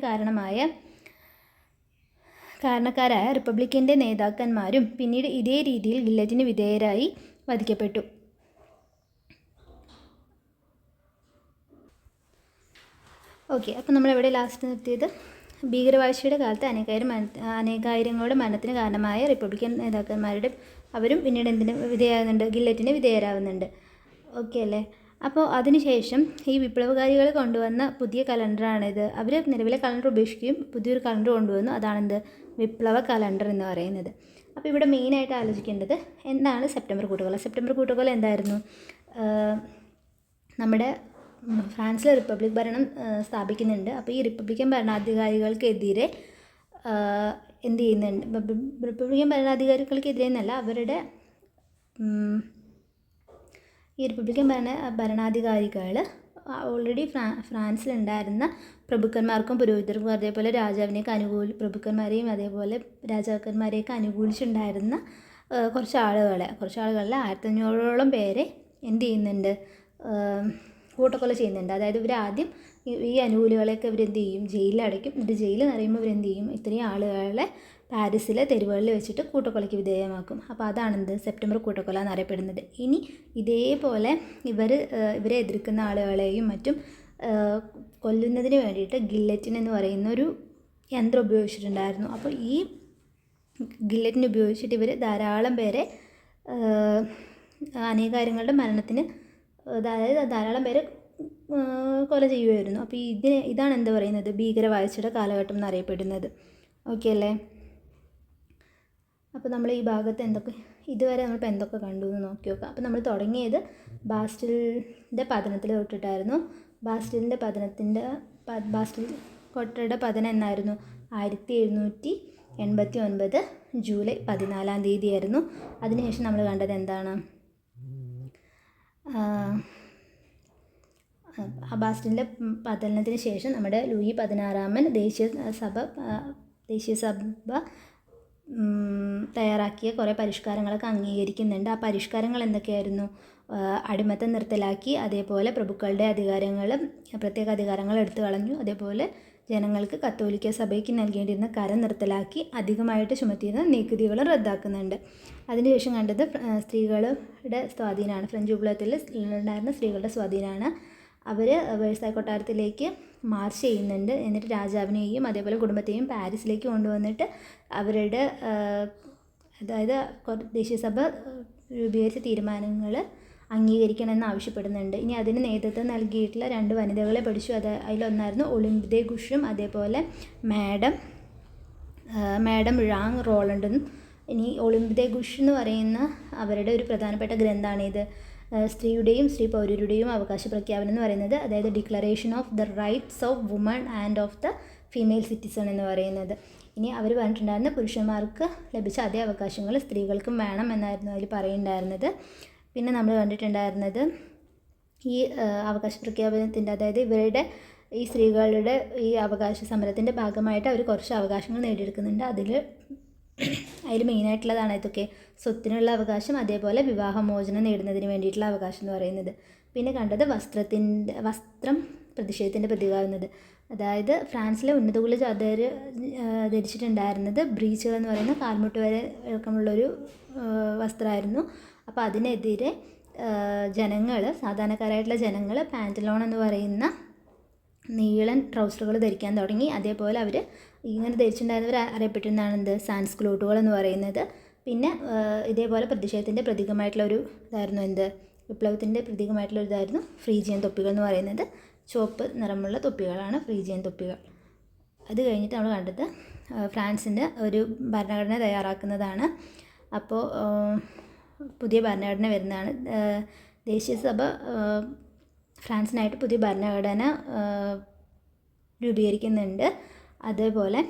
കാരണക്കാരായ റിപ്പബ്ലിക്കിൻ്റെ നേതാക്കന്മാരും പിന്നീട് ഇതേ രീതിയിൽ ഗില്ലറ്റിന് വിധേയരായി വധിക്കപ്പെട്ടു. ഓക്കെ, അപ്പോൾ നമ്മളെവിടെ ലാസ്റ്റ് നിർത്തിയത്? ഭീകരവാഴ്ചയുടെ കാലത്ത് അനേകായിരങ്ങളുടെ മരണത്തിന് കാരണമായ റിപ്പബ്ലിക്കൻ നേതാക്കന്മാരുടെ അവരും പിന്നീട് എന്തിന് വിധേയരാകുന്നുണ്ട്? ഗില്ലറ്റിന് വിധേയരാകുന്നുണ്ട്. ഓക്കെ അല്ലേ? അപ്പോൾ അതിനുശേഷം ഈ വിപ്ലവകാരികൾ കൊണ്ടുവന്ന പുതിയ കലണ്ടറാണിത്. അവർ നിലവിലെ കലണ്ടർ ഉപേക്ഷിക്കുകയും പുതിയൊരു കലണ്ടർ കൊണ്ടുവന്നു. അതാണെന്ത് വിപ്ലവ കലണ്ടർ എന്ന് പറയുന്നത്. അപ്പോൾ ഇവിടെ മെയിനായിട്ട് ആലോചിക്കേണ്ടത് എന്താണ് സെപ്റ്റംബർ കൂട്ടുകൊല. സെപ്റ്റംബർ കൂട്ടുകൊല എന്തായിരുന്നു? നമ്മുടെ ഫ്രാൻസിൽ റിപ്പബ്ലിക് ഭരണം സ്ഥാപിക്കുന്നുണ്ട്. അപ്പോൾ ഈ റിപ്പബ്ലിക്കൻ ഭരണാധികാരികൾക്കെതിരെ എന്ത് ചെയ്യുന്നുണ്ട്? റിപ്പബ്ലിക്കൻ ഭരണാധികാരികൾക്കെതിരെ എന്നല്ല, അവരുടെ ഈ റിപ്പബ്ലിക്കൻ ഭരണാധികാരികൾ ഓൾറെഡി ഫ്രാൻസിലുണ്ടായിരുന്ന പ്രഭുക്കന്മാർക്കും പുരോഹിതർക്കും അതേപോലെ രാജാവിനെയൊക്കെ പ്രഭുക്കന്മാരെയും അതേപോലെ രാജാക്കന്മാരെയൊക്കെ അനുകൂലിച്ചുണ്ടായിരുന്ന കുറച്ച് ആളുകളെ 1500ഓളം പേരെ എന്ത് ചെയ്യുന്നുണ്ട്? കൂട്ടക്കൊല ചെയ്യുന്നുണ്ട്. അതായത് ഇവർ ആദ്യം ഈ അനുകൂലികളെയൊക്കെ ഇവരെന്ത് ചെയ്യും? ജയിലിലടയ്ക്കും. എന്നിട്ട് ജയിലിൽ നിറയുമ്പോൾ ഇവരെന്ത് ചെയ്യും? ഇത്രയും ആളുകളെ പാരീസിലെ തെരുവുകളിൽ വെച്ചിട്ട് കൂട്ടക്കൊലയ്ക്ക് വിധേയമാക്കും. അപ്പോൾ അതാണെന്ത് സെപ്റ്റംബർ കൂട്ടക്കൊല എന്നറിയപ്പെടുന്നത്. ഇനി ഇതേപോലെ ഇവരെ എതിർക്കുന്ന ആളുകളെയും മറ്റും കൊല്ലുന്നതിന് വേണ്ടിയിട്ട് ഗില്ലറ്റിൻ എന്ന് പറയുന്ന ഒരു യന്ത്രം ഉപയോഗിച്ചിട്ടുണ്ടായിരുന്നു. അപ്പോൾ ഈ ഗില്ലറ്റിൻ ഉപയോഗിച്ചിട്ട് ഇവർ ധാരാളം പേരെ അനേകാര്യങ്ങളുടെ മരണത്തിന്, അതായത് ധാരാളം പേരെ കൊല ചെയ്യുമായിരുന്നു. അപ്പോൾ ഇതാണ് എന്താ പറയുന്നത് ഭീകരവാഴ്ചയുടെ കാലഘട്ടം എന്നറിയപ്പെടുന്നത്. ഓക്കെ അല്ലേ? അപ്പോൾ നമ്മൾ ഈ ഭാഗത്ത് ഇതുവരെ നമ്മളിപ്പോൾ എന്തൊക്കെ കണ്ടു എന്ന് നോക്കി നോക്കാം. അപ്പോൾ നമ്മൾ തുടങ്ങിയത് ബാസ്റ്റിലിൻ്റെ പതനത്തിൽ തൊട്ടിട്ടായിരുന്നു. ബാസ്റ്റിൽ കോട്ടയുടെ പതനം എന്നായിരുന്നു? 1789 ജൂലൈ 14 ആയിരുന്നു. അതിനുശേഷം നമ്മൾ കണ്ടത് എന്താണ്? ബാസ്റ്റിലിൻ്റെ പതനത്തിന് ശേഷം നമ്മുടെ ലൂയി 16 ദേശീയ സഭ തയ്യാറാക്കിയ കുറേ പരിഷ്കാരങ്ങളൊക്കെ അംഗീകരിക്കുന്നുണ്ട്. ആ പരിഷ്കാരങ്ങൾ എന്തൊക്കെയായിരുന്നു? അടിമത്തം നിർത്തലാക്കി, അതേപോലെ പ്രഭുക്കളുടെ പ്രത്യേക അധികാരങ്ങൾ എടുത്തു കളഞ്ഞു, അതേപോലെ ജനങ്ങൾക്ക് കത്തോലിക്ക സഭയ്ക്ക് നൽകേണ്ടിയിരുന്ന കരം നിർത്തലാക്കി, അധികമായിട്ട് ചുമത്തിയിരുന്ന നികുതികൾ റദ്ദാക്കുന്നുണ്ട്. അതിനുശേഷം കണ്ടത് സ്ത്രീകളുടെ സ്വാധീനമാണ്. ഫ്രഞ്ച് വിപ്ലവത്തിൽ ഉണ്ടായിരുന്ന സ്ത്രീകളുടെ സ്വാധീനമാണ്. അവർ വേഴ്സായ് കൊട്ടാരത്തിലേക്ക് മാർച്ച് ചെയ്യുന്നുണ്ട്. എന്നിട്ട് രാജാവിനെയും അതേപോലെ കുടുംബത്തെയും പാരീസിലേക്ക് കൊണ്ടുവന്നിട്ട് അവരുടെ അതായത് ദേശീയ സഭ രൂപീകരിച്ച തീരുമാനങ്ങൾ അംഗീകരിക്കണമെന്ന് ആവശ്യപ്പെടുന്നുണ്ട്. ഇനി അതിന് നേതൃത്വം നൽകിയിട്ടുള്ള 2 വനിതകളെ പഠിച്ചു. അതിലൊന്നായിരുന്നു ഒളിമ്പിതെ ഗുഷും അതേപോലെ മാഡം ഴാങ് റോളണ്ടും. ഇനി ഒളിമ്പിതെ ഗുഷ് എന്ന് പറയുന്ന അവരുടെ ഒരു പ്രധാനപ്പെട്ട ഗ്രന്ഥമാണിത്. സ്ത്രീയുടെയും സ്ത്രീ പൗരരുടെയും അവകാശ പ്രഖ്യാപനം എന്ന് പറയുന്നത്, അതായത് declaration of the rights of woman and of the female citizen എന്ന് പറയുന്നത്. ഇനി അവർ പറഞ്ഞിട്ടുണ്ടായിരുന്ന പുരുഷന്മാർക്ക് ലഭിച്ച അതേ അവകാശങ്ങൾ സ്ത്രീകൾക്കും വേണം എന്നായിരുന്നു അതിൽ പറയുന്നുണ്ടായിരുന്നത്. പിന്നെ നമ്മൾ കണ്ടിട്ടുണ്ടായിരുന്നത് ഈ അവകാശ പ്രഖ്യാപനത്തിൻ്റെ, അതായത് ഇവരുടെ ഈ സ്ത്രീകളുടെ ഈ അവകാശ സമരത്തിൻ്റെ ഭാഗമായിട്ട് അവർ കുറച്ച് അവകാശങ്ങൾ നേടിയെടുക്കുന്നുണ്ട്. അതിൽ മെയിനായിട്ടുള്ളതാണ് ഇതൊക്കെ: സ്വത്തിനുള്ള അവകാശം, അതേപോലെ വിവാഹമോചനം നേടുന്നതിന് വേണ്ടിയിട്ടുള്ള അവകാശം എന്ന് പറയുന്നത്. പിന്നെ കണ്ടത് വസ്ത്രം പ്രതിഷേധത്തിൻ്റെ പ്രതീകമാകുന്നത്. അതായത് ഫ്രാൻസിലെ ഉന്നതകുല ജാതകർ ധരിച്ചിട്ടുണ്ടായിരുന്നത് ബ്രീച്ചുകൾ എന്ന് പറയുന്ന കാൽമുട്ട് വരെ ഇറക്കമുള്ളൊരു വസ്ത്രമായിരുന്നു. അപ്പോൾ അതിനെതിരെ സാധാരണക്കാരായിട്ടുള്ള ജനങ്ങൾ പാൻറ്റലോൺ എന്ന് പറയുന്ന നീളൻ ട്രൗസറുകൾ ധരിക്കാൻ തുടങ്ങി. അതേപോലെ അവർ ഇങ്ങനെ ധരിച്ചിട്ടുണ്ടായിരുന്നവർ അറിയപ്പെട്ടിരുന്നതാണ് സാൻസ്ക്ലോട്ടുകൾ എന്ന് പറയുന്നത്. പിന്നെ ഇതേപോലെ പ്രതിഷേധത്തിൻ്റെ പ്രതീകമായിട്ടുള്ള ഇതായിരുന്നു വിപ്ലവത്തിൻ്റെ പ്രതീകമായിട്ടുള്ള ഇതായിരുന്നു ഫ്രീജിയൻ തൊപ്പികൾ എന്ന് പറയുന്നത്. ചുവപ്പ് നിറമുള്ള തൊപ്പികളാണ് ഫ്രീജിയൻ തൊപ്പികൾ. അത് കഴിഞ്ഞിട്ട് നമ്മൾ കണ്ടത് ഫ്രാൻസിൻ്റെ ഒരു ഭരണഘടന തയ്യാറാക്കുന്നതാണ്. അപ്പോൾ പുതിയ ഭരണഘടന വരുന്നതാണ്. ദേശീയ സഭ ഫ്രാൻസിനായിട്ട് പുതിയ ഭരണഘടന രൂപീകരിക്കുന്നുണ്ട്. അതേപോലെ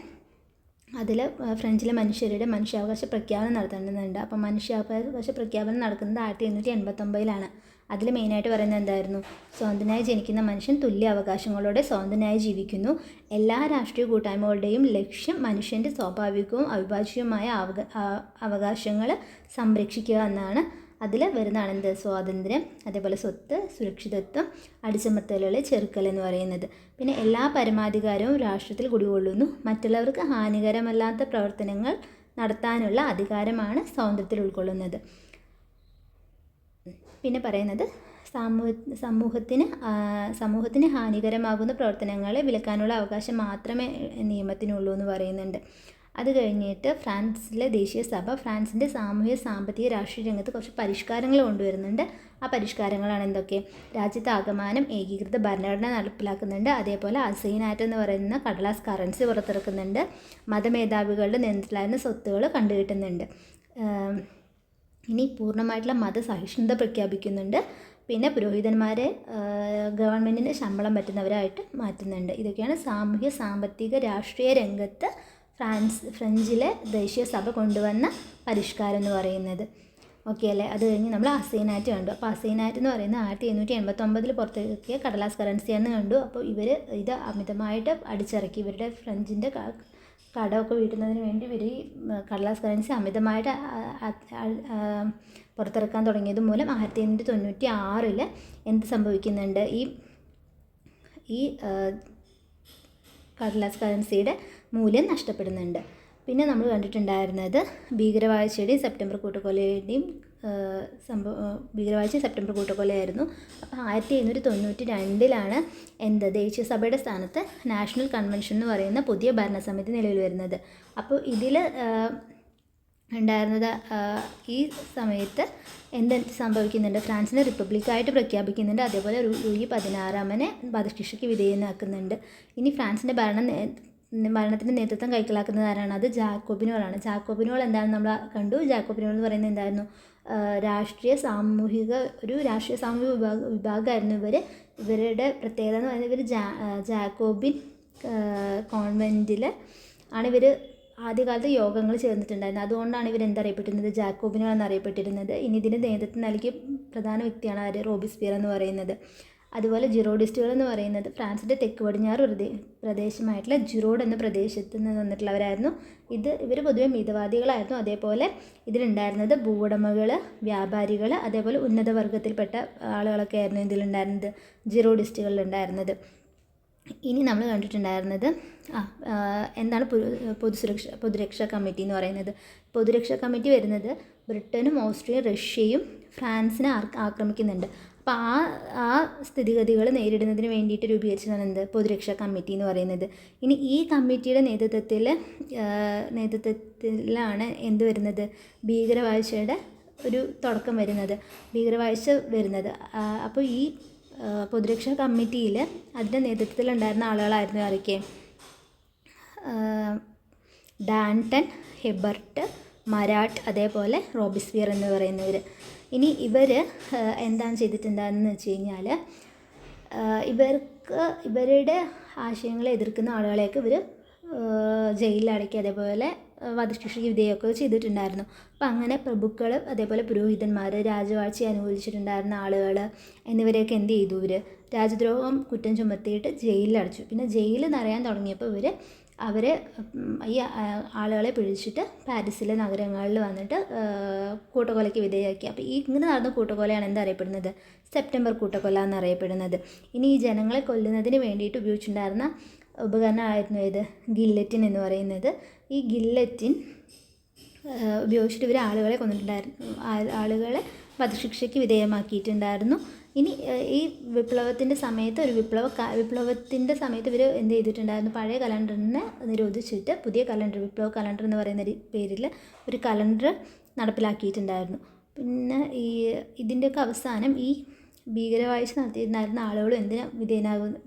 അതിൽ ഫ്രഞ്ചിലെ മനുഷ്യരുടെ മനുഷ്യാവകാശ പ്രഖ്യാപനം നടത്തേണ്ടതുണ്ട്. അപ്പം മനുഷ്യാവകാശ പ്രഖ്യാപനം നടക്കുന്നത് 1889 അതിൽ മെയിനായിട്ട് പറയുന്നത് എന്തായിരുന്നു? സ്വതന്ത്രനായി ജനിക്കുന്ന മനുഷ്യൻ തുല്യ അവകാശങ്ങളോടെ സ്വതന്ത്രനായി ജീവിക്കുന്നു. എല്ലാ രാഷ്ട്രീയ കൂട്ടായ്മകളുടെയും ലക്ഷ്യം മനുഷ്യൻ്റെ സ്വാഭാവികവും അവിഭാജ്യവുമായ അവകാശങ്ങൾ സംരക്ഷിക്കുക എന്നാണ്. അതിൽ വരുന്നതാണ് സ്വാതന്ത്ര്യം, അതേപോലെ സ്വത്ത്, സുരക്ഷിതത്വം, അടിച്ചമർത്തലുകളെ ചെറുക്കൽ എന്ന് പറയുന്നത്. പിന്നെ എല്ലാ പരമാധികാരവും രാഷ്ട്രത്തിൽ കുടികൊള്ളുന്നു. മറ്റുള്ളവർക്ക് ഹാനികരമല്ലാത്ത പ്രവർത്തനങ്ങൾ നടത്താനുള്ള അധികാരമാണ് സ്വാതന്ത്ര്യത്തിൽ ഉൾക്കൊള്ളുന്നത്. പിന്നെ പറയുന്നത് സമൂഹത്തിന് ഹാനികരമാകുന്ന പ്രവർത്തനങ്ങളെ വിലക്കാനുള്ള അവകാശം മാത്രമേ നിയമത്തിനുള്ളൂ എന്ന് പറയുന്നുണ്ട്. അത് കഴിഞ്ഞിട്ട് ഫ്രാൻസിലെ ദേശീയ സഭ ഫ്രാൻസിൻ്റെ സാമൂഹ്യ സാമ്പത്തിക രാഷ്ട്രീയ രംഗത്ത് കുറച്ച് പരിഷ്കാരങ്ങൾ കൊണ്ടുവരുന്നുണ്ട്. ആ പരിഷ്കാരങ്ങളാണ് എന്തൊക്കെ? രാജ്യത്ത് ആകമാനം ഏകീകൃത ഭരണഘടന നടപ്പിലാക്കുന്നുണ്ട്. അതേപോലെ അസൈനാറ്റ് എന്ന് പറയുന്ന കടലാസ് കറൻസി പുറത്തിറക്കുന്നുണ്ട്. മതമേധാവികളുടെ നേതൃത്വത്തിലായിരുന്ന സ്വത്തുകൾ കണ്ടുകിട്ടുന്നുണ്ട്. ഇനി പൂർണ്ണമായിട്ടുള്ള മതസഹിഷ്ണുത പ്രഖ്യാപിക്കുന്നുണ്ട്. പിന്നെ പുരോഹിതന്മാരെ ഗവൺമെൻറ്റിൻ്റെ ശമ്പളം പറ്റുന്നവരായിട്ട് മാറ്റുന്നുണ്ട്. ഇതൊക്കെയാണ് സാമൂഹ്യ സാമ്പത്തിക രാഷ്ട്രീയ രംഗത്ത് ഫ്രഞ്ചിലെ ദേശീയ സഭ കൊണ്ടുവന്ന പരിഷ്കാരം എന്ന് പറയുന്നത്. ഓക്കെ അല്ലേ? അത് കഴിഞ്ഞ് നമ്മൾ അസൈനാറ്റ് കണ്ടു. അപ്പോൾ അസൈനാറ്റ് എന്ന് പറയുന്നത് 1789 പുറത്തിറക്കിയ കടലാസ് കറൻസിയാണെന്ന് കണ്ടു. അപ്പോൾ ഇവർ ഇത് അമിതമായിട്ട് അടിച്ചിറക്കി. ഇവരുടെ ഫ്രഞ്ചിൻ്റെ കടമൊക്കെ വീട്ടുന്നതിന് വേണ്ടി ഇവർ ഈ കടലാസ് കറൻസി അമിതമായിട്ട് പുറത്തിറക്കാൻ തുടങ്ങിയത് മൂലം 1896 എന്ത് സംഭവിക്കുന്നുണ്ട്? ഈ കടലാസ് കറൻസിയുടെ മൂല്യം നഷ്ടപ്പെടുന്നുണ്ട്. പിന്നെ നമ്മൾ കണ്ടിട്ടുണ്ടായിരുന്നത് ഭീകരവാഴ്ചയുടെയും സെപ്റ്റംബർ കൂട്ടക്കൊലയുടെയും ഭീകരവാഴ്ച സെപ്റ്റംബർ കൂട്ടക്കൊലയായിരുന്നു. അപ്പോൾ 1792 എന്ത് ദേശീയ സഭയുടെ സ്ഥാനത്ത് നാഷണൽ കൺവെൻഷൻ എന്ന് പറയുന്ന പുതിയ ഭരണസമിതി നിലവിൽ വരുന്നത്. അപ്പോൾ ഇതിൽ ഉണ്ടായിരുന്നത് ഈ സമയത്ത് എന്ത് സംഭവിക്കുന്നുണ്ട്? ഫ്രാൻസിനെ റിപ്പബ്ലിക്കായിട്ട് പ്രഖ്യാപിക്കുന്നുണ്ട്. അതേപോലെ ലൂയി 16 വധശിക്ഷയ്ക്ക് വിധേയനാക്കുന്നുണ്ട്. ഇനി ഫ്രാൻസിൻ്റെ ഭരണത്തിൻ്റെ നേതൃത്വം കൈക്കലാക്കുന്നത് ആരാണ്? അത് ജാക്കോബിനുകളാണ്. ജാക്കോബിനുകൾ എന്താണെന്ന് നമ്മൾ കണ്ടു. ജാക്കോബിനുകൾ എന്ന് പറയുന്നത് എന്തായിരുന്നു? രാഷ്ട്രീയ സാമൂഹിക വിഭാഗമായിരുന്നു ഇവർ. ഇവരുടെ പ്രത്യേകത എന്ന് പറയുന്നത് ഇവർ ജാക്കോബിൻ കോൺവെൻറ്റിൽ ആണ് ഇവർ ആദ്യകാലത്ത് യോഗങ്ങൾ ചേർന്നിട്ടുണ്ടായിരുന്നത്. അതുകൊണ്ടാണ് ഇവർ എന്തറിയപ്പെട്ടിരുന്നത്? ജാക്കോബിനുകൾ എന്നറിയപ്പെട്ടിരുന്നത്. ഇനി ഇതിൻ്റെ നേതൃത്വം നൽകിയ പ്രധാന വ്യക്തിയാണ് ആര്? റോബിസ്പിയർ എന്ന് പറയുന്നത്. അതുപോലെ ജിറോഡിസ്റ്റുകൾ എന്ന് പറയുന്നത് ഫ്രാൻസിൻ്റെ തെക്ക് പടിഞ്ഞാറ് പ്രദേശമായിട്ടുള്ള ജിറോഡ് എന്ന പ്രദേശത്ത് നിന്ന് വന്നിട്ടുള്ളവരായിരുന്നു. ഇവർ പൊതുവെ മിതവാദികളായിരുന്നു. അതേപോലെ ഇതിലുണ്ടായിരുന്നത് ഭൂവുടമകൾ, വ്യാപാരികൾ, അതേപോലെ ഉന്നത വർഗത്തിൽപ്പെട്ട ആളുകളൊക്കെ ആയിരുന്നു ഇതിലുണ്ടായിരുന്നത്, ജിറോഡിസ്റ്റുകളിലുണ്ടായിരുന്നത്. ഇനി നമ്മൾ കണ്ടിട്ടുണ്ടായിരുന്നത് എന്താണ് പൊതുരക്ഷാ കമ്മിറ്റി എന്ന് പറയുന്നത്. പൊതുരക്ഷാ കമ്മിറ്റി വരുന്നത് ബ്രിട്ടനും ഓസ്ട്രിയയും റഷ്യയും ഫ്രാൻസിനെ ആക്രമിക്കുന്നുണ്ട്. അപ്പോൾ ആ സ്ഥിതിഗതികൾ നേരിടുന്നതിന് വേണ്ടിയിട്ട് രൂപീകരിച്ചതാണ് എന്ത്? പൊതുരക്ഷാ കമ്മിറ്റി എന്ന് പറയുന്നത്. ഇനി ഈ കമ്മിറ്റിയുടെ നേതൃത്വത്തിലാണ് എന്ത് വരുന്നത്? ഭീകരവാഴ്ചയുടെ ഒരു തുടക്കം വരുന്നത്, ഭീകരവാഴ്ച വരുന്നത്. അപ്പോൾ ഈ പൊതുരക്ഷാ കമ്മിറ്റിയിൽ അതിൻ്റെ നേതൃത്വത്തിലുണ്ടായിരുന്ന ആളുകളായിരുന്നു ആരൊക്കെ? ഡാൻട്ടൺ, ഹെബർട്ട്, മരാട്ട്, അതേപോലെ റോബിസ്പിയർ എന്ന് പറയുന്നവർ. ഇനി ഇവർ എന്താണ് ചെയ്തിട്ടുണ്ടായിരുന്നെന്ന് വെച്ച് കഴിഞ്ഞാൽ ഇവരുടെ ആശയങ്ങളെ എതിർക്കുന്ന ആളുകളെയൊക്കെ ഇവർ ജയിലിലടക്കി അതേപോലെ വധശിക്ഷയ്ക്ക് വിധേയമൊക്കെ ചെയ്തിട്ടുണ്ടായിരുന്നു. അപ്പോൾ അങ്ങനെ പ്രഭുക്കൾ, അതേപോലെ പുരോഹിതന്മാർ, രാജവാഴ്ചയെ അനുകൂലിച്ചിട്ടുണ്ടായിരുന്ന ആളുകൾ എന്നിവരെയൊക്കെ എന്ത് ചെയ്തു? ഇവർ രാജദ്രോഹം കുറ്റം ചുമത്തിയിട്ട് ജയിലിലടച്ചു. പിന്നെ ജയിൽ നിറയാൻ തുടങ്ങിയപ്പോൾ അവർ ഈ ആളുകളെ പിടിച്ചിട്ട് പാരീസിലെ നഗരങ്ങളിൽ വന്നിട്ട് കൂട്ടക്കൊലയ്ക്ക് വിധേയമാക്കി. അപ്പോൾ ഇങ്ങനെ നടന്ന കൂട്ടക്കൊലയാണ് എന്തറിയപ്പെടുന്നത്? സെപ്റ്റംബർ കൂട്ടക്കൊല എന്നറിയപ്പെടുന്നത്. ഇനി ഈ ജനങ്ങളെ കൊല്ലുന്നതിന് വേണ്ടിയിട്ട് ഉപയോഗിച്ചിട്ടുണ്ടായിരുന്ന ഉപകരണമായിരുന്നു ഏത്? ഗില്ലറ്റിൻ എന്ന് പറയുന്നത്. ഈ ഗില്ലറ്റിൻ ഉപയോഗിച്ചിട്ട് ഇവർ ആളുകളെ കൊന്നിട്ടുണ്ടായിരുന്നു, ആളുകളെ വധശിക്ഷയ്ക്ക് വിധേയമാക്കിയിട്ടുണ്ടായിരുന്നു. ഇനി ഈ വിപ്ലവത്തിൻ്റെ സമയത്ത് വിപ്ലവത്തിൻ്റെ സമയത്ത് ഇവർ എന്ത് ചെയ്തിട്ടുണ്ടായിരുന്നു? പഴയ കലണ്ടറിനെ നിരോധിച്ചിട്ട് പുതിയ കലണ്ടർ, വിപ്ലവ കലണ്ടർ എന്ന് പറയുന്ന പേരിൽ ഒരു കലണ്ടർ നടപ്പിലാക്കിയിട്ടുണ്ടായിരുന്നു. പിന്നെ ഇതിൻ്റെയൊക്കെ അവസാനം ഈ ഭീകരവാഴ്ച നടത്തിയിട്ടുണ്ടായിരുന്ന ആളുകളും എന്തിന്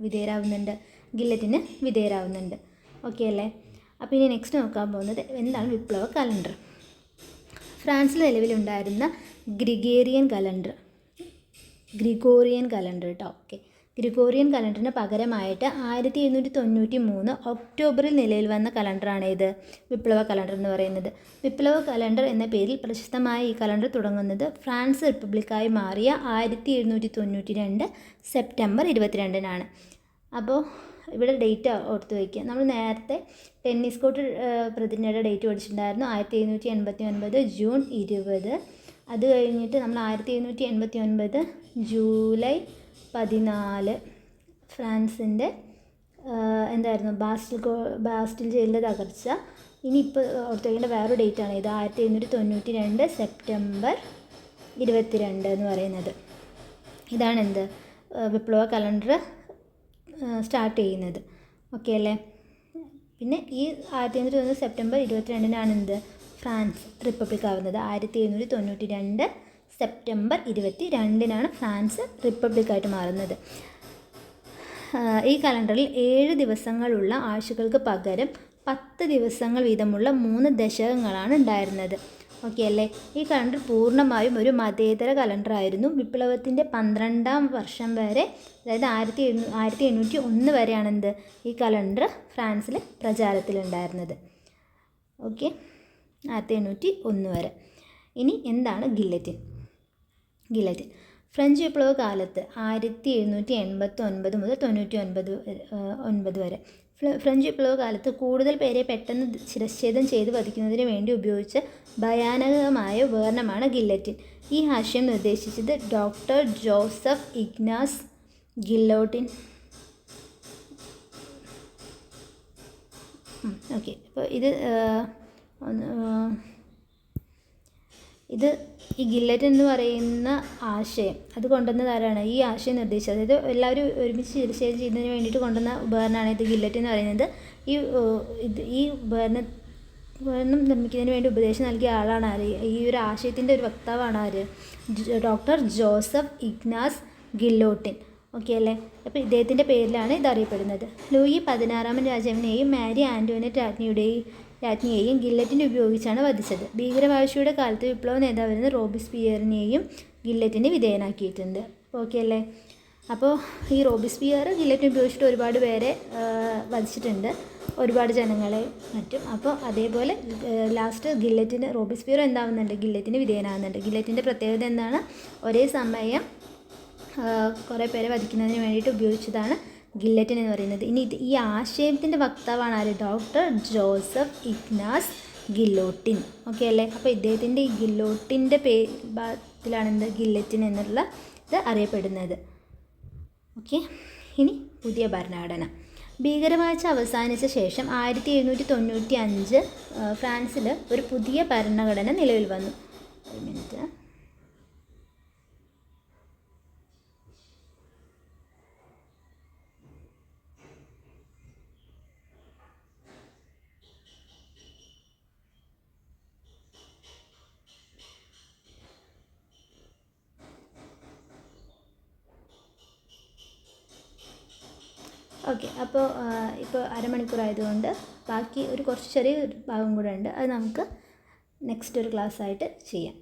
വിധേയരാകുന്നുണ്ട്? ഗില്ലറ്റിന് വിധേയരാകുന്നുണ്ട്. ഓക്കെ അല്ലേ? അപ്പോൾ ഇനി നെക്സ്റ്റ് നോക്കാൻ പോകുന്നത് എന്താണ് വിപ്ലവ കലണ്ടർ. ഫ്രാൻസിൽ നിലവിലുണ്ടായിരുന്ന ഗ്രിഗോറിയൻ കലണ്ടർ കേട്ടോ. ഓക്കെ, ഗ്രിഗോറിയൻ കലണ്ടറിന് പകരമായിട്ട് 1793 ഒക്ടോബറിൽ നിലയിൽ വന്ന കലണ്ടറാണ് ഇത് വിപ്ലവ കലണ്ടർ എന്ന് പറയുന്നത്. വിപ്ലവ കലണ്ടർ എന്ന പേരിൽ പ്രശസ്തമായ ഈ കലണ്ടർ തുടങ്ങുന്നത് ഫ്രാൻസ് റിപ്പബ്ലിക്കായി മാറിയ 1792 സെപ്റ്റംബർ 22 അപ്പോൾ ഇവിടെ ഡേറ്റ് ഓർത്ത് വയ്ക്കുക. നമ്മൾ നേരത്തെ ടെന്നീസ് കോർട്ട് പ്രതിജ്ഞയുടെ ഡേറ്റ് പഠിച്ചിട്ടുണ്ടായിരുന്നു, 1789 ജൂൺ 20. അത് കഴിഞ്ഞിട്ട് നമ്മൾ 1789 ജൂലൈ 14 ഫ്രാൻസിൻ്റെ എന്തായിരുന്നു ബാസ്റ്റിൽ ജയിലിൻ്റെ തകർച്ച. ഇനി ഇപ്പോൾ ഓർത്ത് വയ്ക്കേണ്ട വേറൊരു ഡേറ്റാണ് ഇത്, 1792 സെപ്റ്റംബർ 22 എന്ന് പറയുന്നത്. ഇതാണ് എന്ത് വിപ്ലവ കലണ്ടർ സ്റ്റാർട്ട് ചെയ്യുന്നത്. ഓക്കെ അല്ലേ? പിന്നെ ഈ 1790 സെപ്റ്റംബർ 22-നാണ് എന്ത് ഫ്രാൻസ് റിപ്പബ്ലിക് ആവുന്നത്. 1792 സെപ്റ്റംബർ 22-നാണ് ഫ്രാൻസ് റിപ്പബ്ലിക്കായിട്ട് മാറുന്നത്. ഈ കലണ്ടറിൽ 7 ദിവസങ്ങളുള്ള ആഴ്ചകൾക്ക് പകരം 10 ദിവസങ്ങൾ വീതമുള്ള 3 ദശകങ്ങളാണ് ഉണ്ടായിരുന്നത്. ഓക്കെ അല്ലേ. ഈ കലണ്ടർ പൂർണ്ണമായും ഒരു മതേതര കലണ്ടറായിരുന്നു. വിപ്ലവത്തിൻ്റെ 12-ാം വർഷം വരെ, അതായത് 1801 വരെയാണ് എന്ത് ഈ കലണ്ടർ ഫ്രാൻസിൽ പ്രചാരത്തിലുണ്ടായിരുന്നത്. ഓക്കെ, 1801 വരെ. ഇനി എന്താണ് ഗില്ലറ്റിൻ? ഫ്രഞ്ച് വിപ്ലവ കാലത്ത് 1789 മുതൽ 99 വരെ ഫ്രഞ്ച് വിപ്ലവ കാലത്ത് കൂടുതൽ പേരെ പെട്ടെന്ന് ശിരച്ഛേദം ചെയ്ത് വധിക്കുന്നതിന് വേണ്ടി ഉപയോഗിച്ച ഭയാനകമായ ഉപകരണമാണ് ഗില്ലറ്റിൻ. ഈ ആശയം നിർദ്ദേശിച്ചത് doctor Joseph Ignace Guillotin. Okay, അപ്പോൾ ഇത് ഈ ഗില്ലറ്റിൻ എന്ന് പറയുന്ന ആശയം അത് കൊണ്ടുവന്നത് ആരാണ്? ഈ ആശയം നിർദ്ദേശിച്ചത്, അതായത് എല്ലാവരും ഒരുമിച്ച് ശിരച്ഛേദം ചെയ്യുന്നതിന് വേണ്ടിയിട്ട് കൊണ്ടുവന്ന ഉപകരണമാണ് ഇത് ഗില്ലറ്റിൻ എന്ന് പറയുന്നത്. ഈ ഉപകരണം നിർമ്മിക്കുന്നതിന് വേണ്ടി ഉപദേശം നൽകിയ ആളാണ് ആര്? ഈ ഒരു ആശയത്തിൻ്റെ ഒരു വക്താവാണ് ആര്? Doctor Joseph Ignace Guillotin. Okay അല്ലേ. അപ്പോൾ ഇദ്ദേഹത്തിൻ്റെ പേരിലാണ് ഇത് അറിയപ്പെടുന്നത്. ലൂയി 16-ാമൻ രാജാവിനെയും മാരി ആൻറ്റോനറ്റ് രാജ്ഞിയെയും ഗില്ലറ്റിൻ ഉപയോഗിച്ചാണ് വധിച്ചത്. ഭീകരവാഴ്ചയുടെ കാലത്ത് വിപ്ലവ നേതാവായിരുന്ന റോബിസ്പിയറിനെയും ഗില്ലറ്റിന് വിധേയനാക്കിയിട്ടുണ്ട്. ഓക്കെ അല്ലേ. അപ്പോൾ ഈ റോബിസ്പിയർ ഗില്ലറ്റിൻ ഉപയോഗിച്ചിട്ട് ഒരുപാട് പേരെ വധിച്ചിട്ടുണ്ട്, ഒരുപാട് ജനങ്ങളെ മറ്റും. അപ്പോൾ അതേപോലെ ലാസ്റ്റ് റോബിസ്പിയർ എന്താവുന്നുണ്ട്? ഗില്ലറ്റിന് വിധേയനാകുന്നുണ്ട്. ഗില്ലറ്റിൻ്റെ പ്രത്യേകത എന്താണ്? ഒരേ സമയം കുറേ പേരെ വധിക്കുന്നതിന് വേണ്ടിയിട്ട് ഉപയോഗിച്ചതാണ് ഗില്ലറ്റിൻ എന്ന് പറയുന്നത്. ഇനി ഈ ആശയത്തിൻ്റെ വക്താവാണ് ആര്? Doctor Joseph Ignace Guillotin. Okay അല്ലേ. അപ്പോൾ ഇദ്ദേഹത്തിൻ്റെ ഈ ഗില്ലോട്ടിൻ്റെ പേരിലാണ് എന്ത് ഗില്ലറ്റിൻ എന്നുള്ള ഇത് അറിയപ്പെടുന്നത്. ഓക്കെ, ഇനി പുതിയ ഭരണഘടന. ഭീകരവാഴ്ച അവസാനിച്ച ശേഷം 1795 ഫ്രാൻസിൽ ഒരു പുതിയ ഭരണഘടന നിലവിൽ വന്നു. ഒരു മിനിറ്റ്. ഓക്കെ, ഇപ്പോൾ അരമണിക്കൂറായതുകൊണ്ട് ബാക്കി കുറച്ച് ചെറിയ ഭാഗം കൂടെ ഉണ്ട്. അത് നമുക്ക് നെക്സ്റ്റ് ഒരു ക്ലാസ്സായിട്ട് ചെയ്യാം.